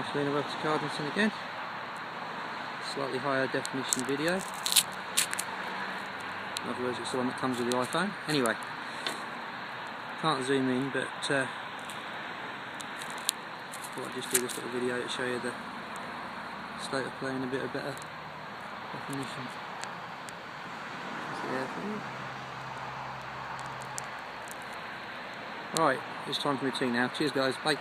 Marcelino Roberts Cardinson again. Slightly higher definition video. In other words, it's the one that comes with the iPhone. Anyway, can't zoom in, but thought I'd just do this little video to show you the state of play in a bit of better definition. There for you. Right, it's time for my tea now. Cheers guys, bye.